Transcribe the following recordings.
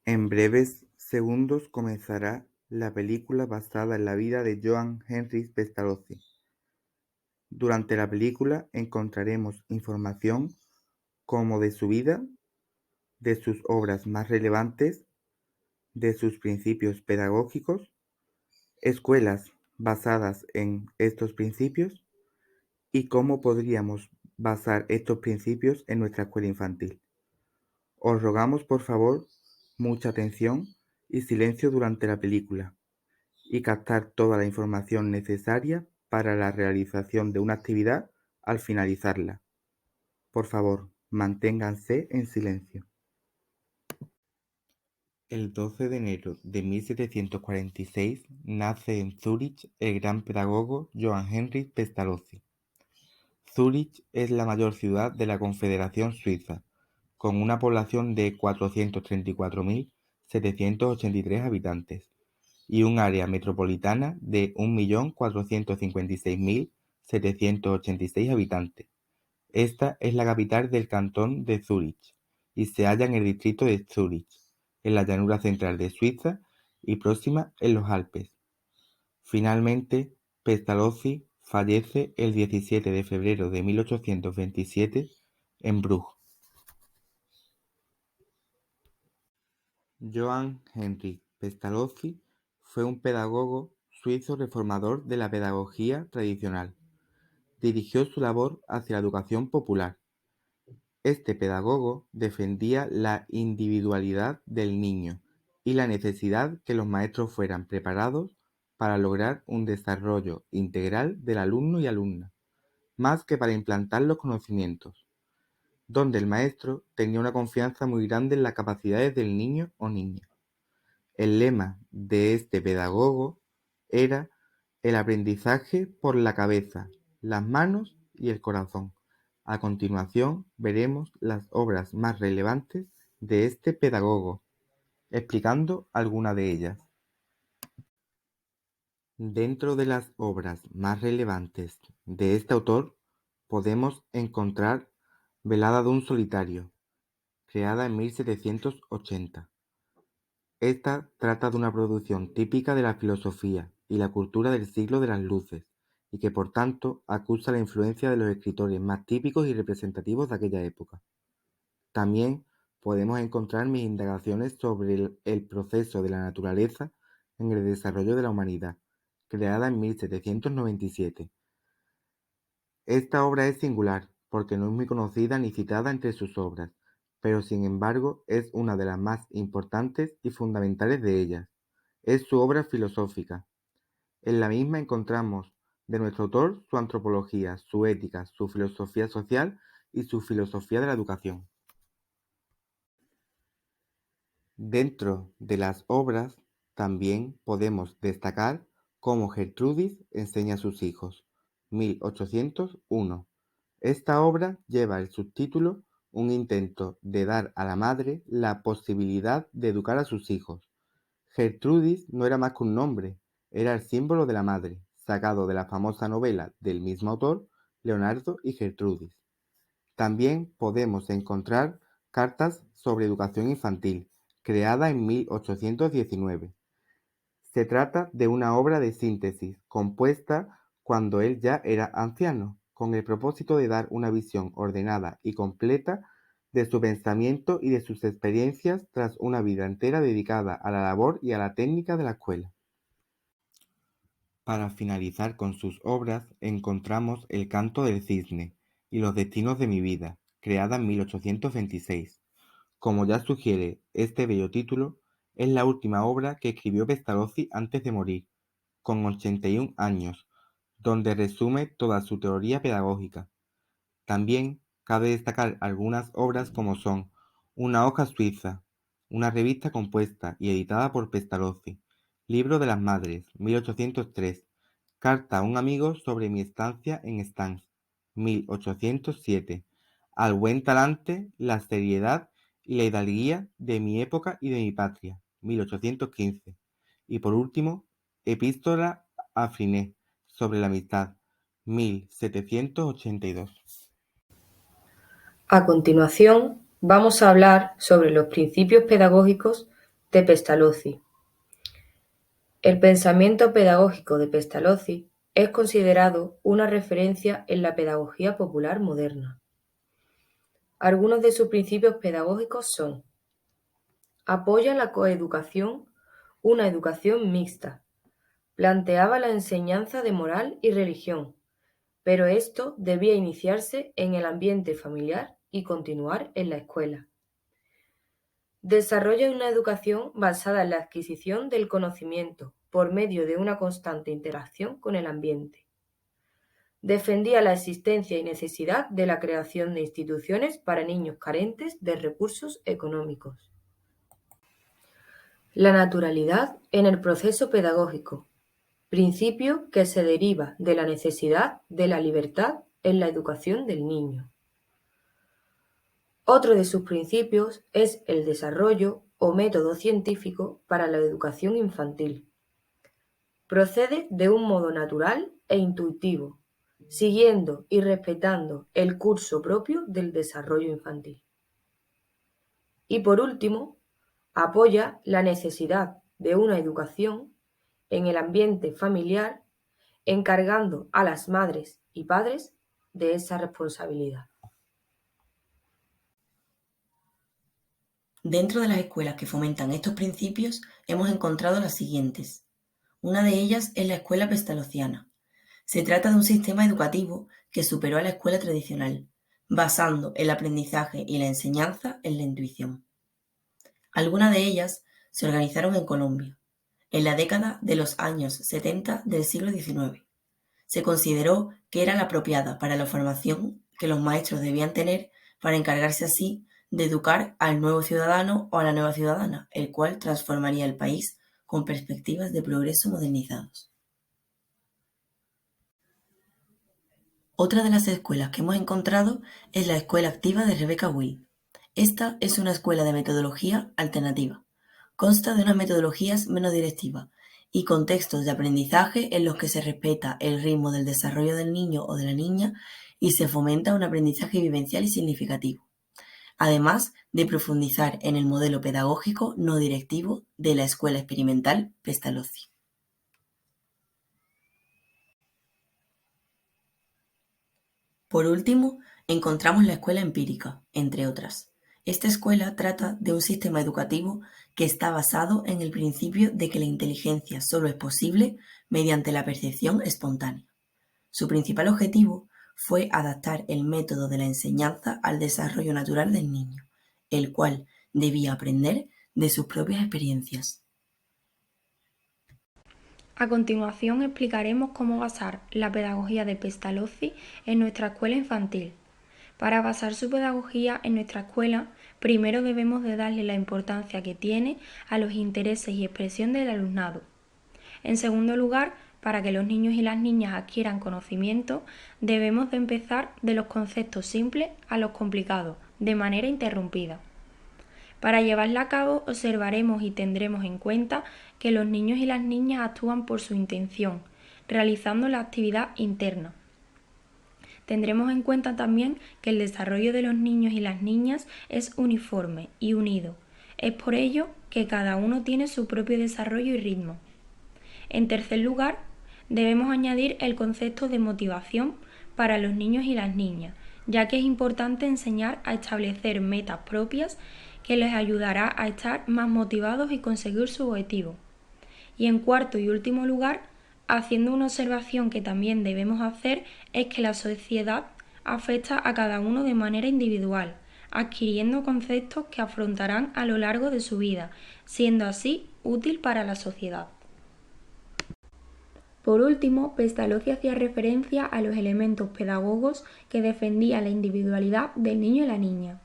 En breves segundos comenzará la película basada en la vida de Johann Heinrich Pestalozzi. Durante la película encontraremos información como de su vida, de sus obras más relevantes, de sus principios pedagógicos, escuelas basadas en estos principios y cómo podríamos basar estos principios en nuestra escuela infantil. Os rogamos por favor mucha atención y silencio durante la película y captar toda la información necesaria para la realización de una actividad al finalizarla. Por favor, manténganse en silencio. El 12 de enero de 1746 nace en Zúrich el gran pedagogo Johann Heinrich Pestalozzi. Zúrich es la mayor ciudad de la Confederación Suiza, con una población de 434.783 habitantes y un área metropolitana de 1.456.786 habitantes. Esta es la capital del cantón de Zúrich y se halla en el distrito de Zúrich, en la llanura central de Suiza y próxima en los Alpes. Finalmente, Pestalozzi fallece el 17 de febrero de 1827 en Bruges. Johann Heinrich Pestalozzi fue un pedagogo suizo reformador de la pedagogía tradicional. Dirigió su labor hacia la educación popular. Este pedagogo defendía la individualidad del niño y la necesidad que los maestros fueran preparados para lograr un desarrollo integral del alumno y alumna, más que para implantar los conocimientos, donde el maestro tenía una confianza muy grande en las capacidades del niño o niña. El lema de este pedagogo era el aprendizaje por la cabeza, las manos y el corazón. A continuación veremos las obras más relevantes de este pedagogo, explicando algunas de ellas. Dentro de las obras más relevantes de este autor podemos encontrar Velada de un solitario, creada en 1780. Esta trata de una producción típica de la filosofía y la cultura del siglo de las luces, y que por tanto acusa la influencia de los escritores más típicos y representativos de aquella época. También podemos encontrar mis indagaciones sobre el proceso de la naturaleza en el desarrollo de la humanidad, creada en 1797. Esta obra es singular, porque no es muy conocida ni citada entre sus obras, pero sin embargo es una de las más importantes y fundamentales de ellas. Es su obra filosófica. En la misma encontramos de nuestro autor su antropología, su ética, su filosofía social y su filosofía de la educación. Dentro de las obras también podemos destacar cómo Gertrudis enseña a sus hijos, 1801. Esta obra lleva el subtítulo Un intento de dar a la madre la posibilidad de educar a sus hijos. Gertrudis no era más que un nombre, era el símbolo de la madre, sacado de la famosa novela del mismo autor, Leonardo y Gertrudis. También podemos encontrar Cartas sobre educación infantil, creada en 1819. Se trata de una obra de síntesis, compuesta cuando él ya era anciano, con el propósito de dar una visión ordenada y completa de su pensamiento y de sus experiencias tras una vida entera dedicada a la labor y a la técnica de la escuela. Para finalizar con sus obras encontramos El canto del cisne y Los destinos de mi vida, creada en 1826. Como ya sugiere este bello título, es la última obra que escribió Pestalozzi antes de morir, con 81 años, donde resume toda su teoría pedagógica. También cabe destacar algunas obras como son Una hoja suiza, una revista compuesta y editada por Pestalozzi, Libro de las Madres, 1803, Carta a un amigo sobre mi estancia en Stans, 1807, Al buen talante, la seriedad y la hidalguía de mi época y de mi patria, 1815, y por último, Epístola a Friné sobre la amistad, 1782. A continuación, vamos a hablar sobre los principios pedagógicos de Pestalozzi. El pensamiento pedagógico de Pestalozzi es considerado una referencia en la pedagogía popular moderna. Algunos de sus principios pedagógicos son: apoya la coeducación, una educación mixta. Planteaba la enseñanza de moral y religión, pero esto debía iniciarse en el ambiente familiar y continuar en la escuela. Desarrolla una educación basada en la adquisición del conocimiento por medio de una constante interacción con el ambiente. Defendía la existencia y necesidad de la creación de instituciones para niños carentes de recursos económicos. La naturalidad en el proceso pedagógico, principio que se deriva de la necesidad de la libertad en la educación del niño. Otro de sus principios es el desarrollo o método científico para la educación infantil. Procede de un modo natural e intuitivo, siguiendo y respetando el curso propio del desarrollo infantil. Y por último, apoya la necesidad de una educación en el ambiente familiar, encargando a las madres y padres de esa responsabilidad. Dentro de las escuelas que fomentan estos principios hemos encontrado las siguientes. Una de ellas es la escuela pestalozziana. Se trata de un sistema educativo que superó a la escuela tradicional, basando el aprendizaje y la enseñanza en la intuición. Algunas de ellas se organizaron en Colombia, en la década de los años 70 del siglo XIX. Se consideró que era la apropiada para la formación que los maestros debían tener para encargarse así de educar al nuevo ciudadano o a la nueva ciudadana, el cual transformaría el país con perspectivas de progreso modernizados. Otra de las escuelas que hemos encontrado es la Escuela Activa de Rebecca Will. Esta es una escuela de metodología alternativa. Consta de unas metodologías menos directivas y contextos de aprendizaje en los que se respeta el ritmo del desarrollo del niño o de la niña y se fomenta un aprendizaje vivencial y significativo, además de profundizar en el modelo pedagógico no directivo de la Escuela Experimental Pestalozzi. Por último, encontramos la escuela empírica, entre otras. Esta escuela trata de un sistema educativo que está basado en el principio de que la inteligencia solo es posible mediante la percepción espontánea. Su principal objetivo fue adaptar el método de la enseñanza al desarrollo natural del niño, el cual debía aprender de sus propias experiencias. A continuación explicaremos cómo basar la pedagogía de Pestalozzi en nuestra escuela infantil. Para basar su pedagogía en nuestra escuela, primero debemos de darle la importancia que tiene a los intereses y expresión del alumnado. En segundo lugar, para que los niños y las niñas adquieran conocimiento, debemos de empezar de los conceptos simples a los complicados, de manera interrumpida. Para llevarla a cabo, observaremos y tendremos en cuenta que los niños y las niñas actúan por su intención, realizando la actividad interna. Tendremos en cuenta también que el desarrollo de los niños y las niñas es uniforme y unido. Es por ello que cada uno tiene su propio desarrollo y ritmo. En tercer lugar, debemos añadir el concepto de motivación para los niños y las niñas, ya que es importante enseñar a establecer metas propias que les ayudará a estar más motivados y conseguir su objetivo. Y en cuarto y último lugar, haciendo una observación que también debemos hacer, es que la sociedad afecta a cada uno de manera individual, adquiriendo conceptos que afrontarán a lo largo de su vida, siendo así útil para la sociedad. Por último, Pestalozzi hacía referencia a los elementos pedagogos que defendían la individualidad del niño y la niña,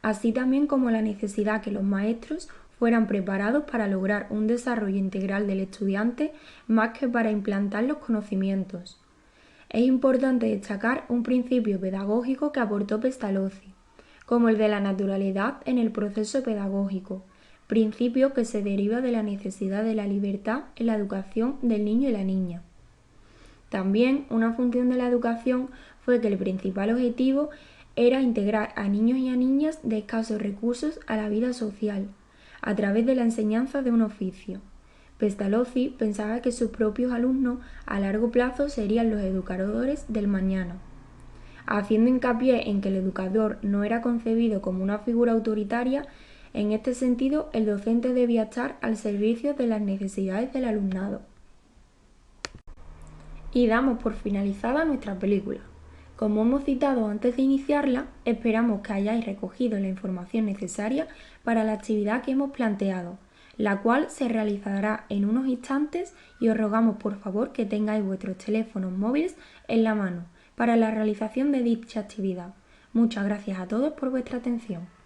así también como la necesidad que los maestros fueran preparados para lograr un desarrollo integral del estudiante más que para implantar los conocimientos. Es importante destacar un principio pedagógico que aportó Pestalozzi, como el de la naturalidad en el proceso pedagógico, principio que se deriva de la necesidad de la libertad en la educación del niño y la niña. También una función de la educación fue que el principal objetivo era integrar a niños y a niñas de escasos recursos a la vida social, a través de la enseñanza de un oficio. Pestalozzi pensaba que sus propios alumnos a largo plazo serían los educadores del mañana. Haciendo hincapié en que el educador no era concebido como una figura autoritaria, en este sentido el docente debía estar al servicio de las necesidades del alumnado. Y damos por finalizada nuestra película. Como hemos citado antes de iniciarla, esperamos que hayáis recogido la información necesaria para la actividad que hemos planteado, la cual se realizará en unos instantes y os rogamos por favor que tengáis vuestros teléfonos móviles en la mano para la realización de dicha actividad. Muchas gracias a todos por vuestra atención.